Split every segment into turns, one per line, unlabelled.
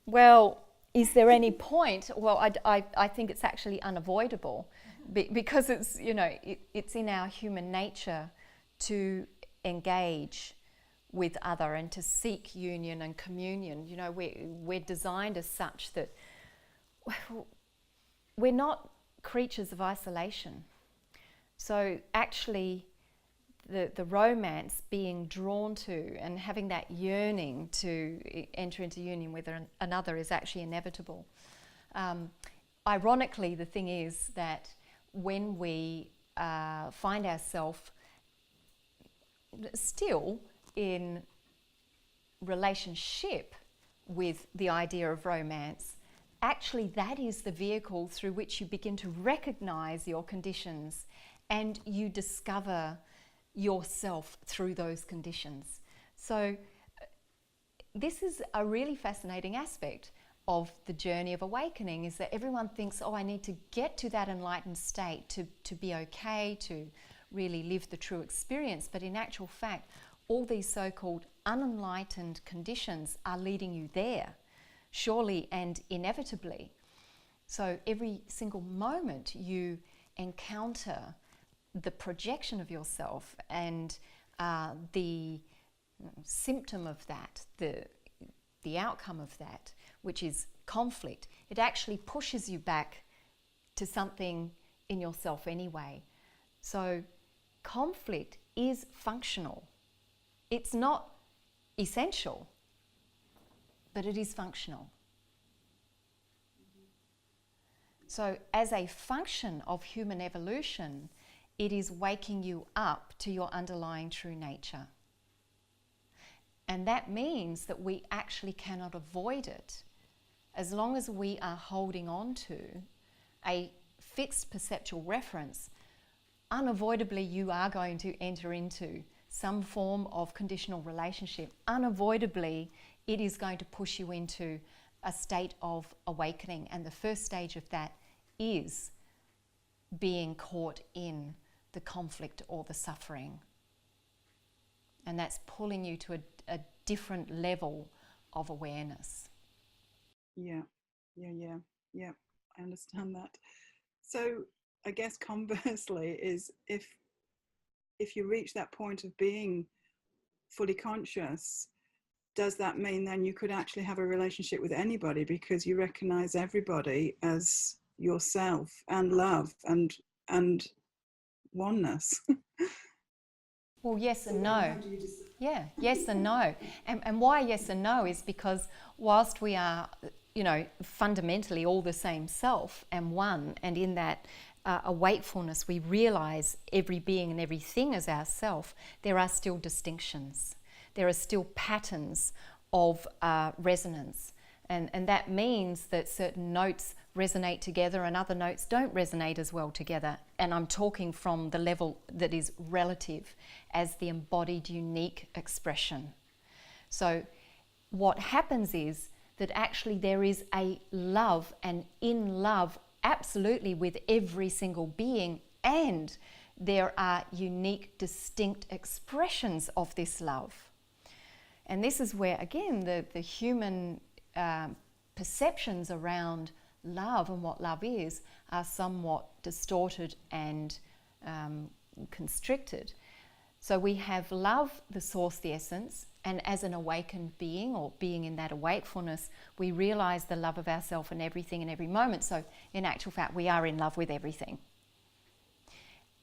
Well, is there any point? Well, I think it's actually unavoidable because it's, it's in our human nature to engage with other and to seek union and communion. We're designed as such that we're not creatures of isolation. So actually, the romance, being drawn to and having that yearning to enter into union with another, is actually inevitable. Ironically, the thing is that when we find ourselves still in relationship with the idea of romance, actually that is the vehicle through which you begin to recognize your conditions and you discover yourself through those conditions. So this is a really fascinating aspect of the journey of awakening, is that everyone thinks, oh, I need to get to that enlightened state to be okay, to really live the true experience. But in actual fact, all these so-called unenlightened conditions are leading you there, surely and inevitably. So every single moment you encounter the projection of yourself and the symptom of that, the outcome of that, which is conflict, it actually pushes you back to something in yourself anyway. So conflict is functional. It's not essential, but it is functional. So as a function of human evolution, it is waking you up to your underlying true nature. And that means that we actually cannot avoid it. As long as we are holding on to a fixed perceptual reference, unavoidably you are going to enter into some form of conditional relationship. Unavoidably, it is going to push you into a state of awakening. And the first stage of that is being caught in the conflict or the suffering. And that's pulling you to a different level of awareness.
Yeah. I understand that. So I guess conversely is if you reach that point of being fully conscious, does that mean then you could actually have a relationship with anybody because you recognize everybody as yourself and love and oneness?
Well, yes
So
and
then
no.
how do you decide?
Yeah, yes and no. And why yes and no is because whilst we are, fundamentally all the same self and one, and in that a wakefulness we realize every being and everything as ourself, there are still distinctions. There are still patterns of resonance. And that means that certain notes resonate together and other notes don't resonate as well together. And I'm talking from the level that is relative as the embodied unique expression. So what happens is that actually there is a love, and in love absolutely with every single being, and there are unique, distinct expressions of this love. And this is where, again, the human perceptions around love and what love is are somewhat distorted and constricted. So we have love, the source, the essence, and as an awakened being or being in that awakefulness, we realize the love of ourself in everything and every moment. So in actual fact, we are in love with everything.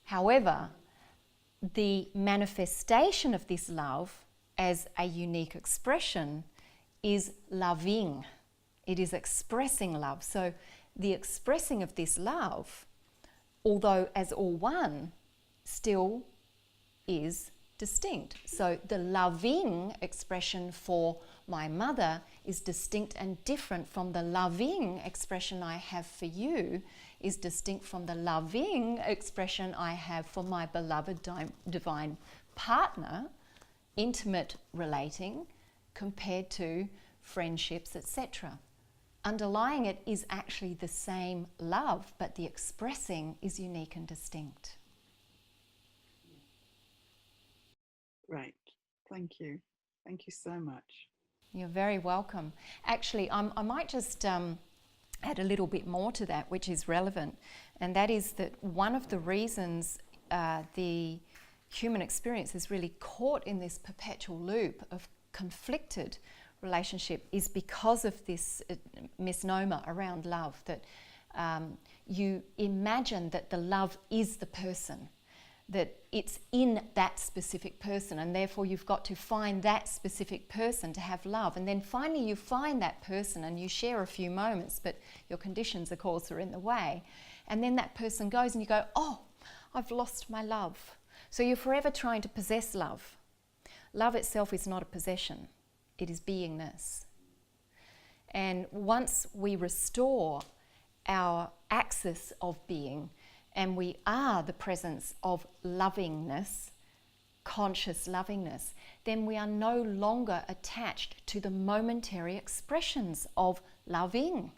However, the manifestation of this love as a unique expression is loving. It is expressing love. So the expressing of this love, although as all one, still is distinct. So the loving expression for my mother is distinct and different from the loving expression I have for you, is distinct from the loving expression I have for my beloved divine partner, intimate relating, compared to friendships, etc. Underlying it is actually the same love, but the expressing is unique and distinct.
Right. Thank you. Thank you so much.
You're very welcome. Actually, I might just add a little bit more to that, which is relevant, and that is that one of the reasons the human experience is really caught in this perpetual loop of conflicted relationship is because of this misnomer around love, that you imagine that the love is the person, that it's in that specific person, and therefore you've got to find that specific person to have love. And then finally you find that person and you share a few moments, but your conditions, of course, are in the way. And then that person goes and you go, oh, I've lost my love. So you're forever trying to possess love. Love itself is not a possession. It is beingness. And once we restore our axis of being, and we are the presence of lovingness, conscious lovingness, then we are no longer attached to the momentary expressions of loving.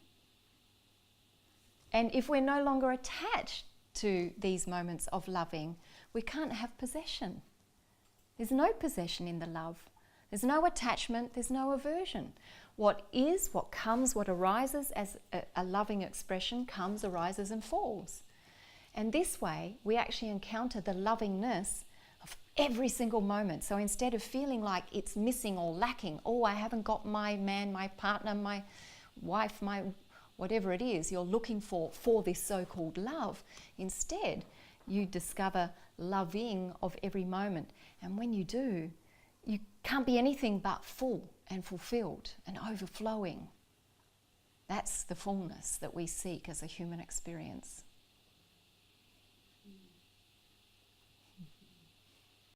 And if we're no longer attached to these moments of loving, we can't have possession. There's no possession in the love. There's no attachment, there's no aversion. What is, what comes, what arises as a loving expression comes, arises and falls. And this way, we actually encounter the lovingness of every single moment. So instead of feeling like it's missing or lacking, oh, I haven't got my man, my partner, my wife, my whatever it is you're looking for this so-called love, instead you discover loving of every moment. And when you do, you can't be anything but full and fulfilled and overflowing. That's the fullness that we seek as a human experience.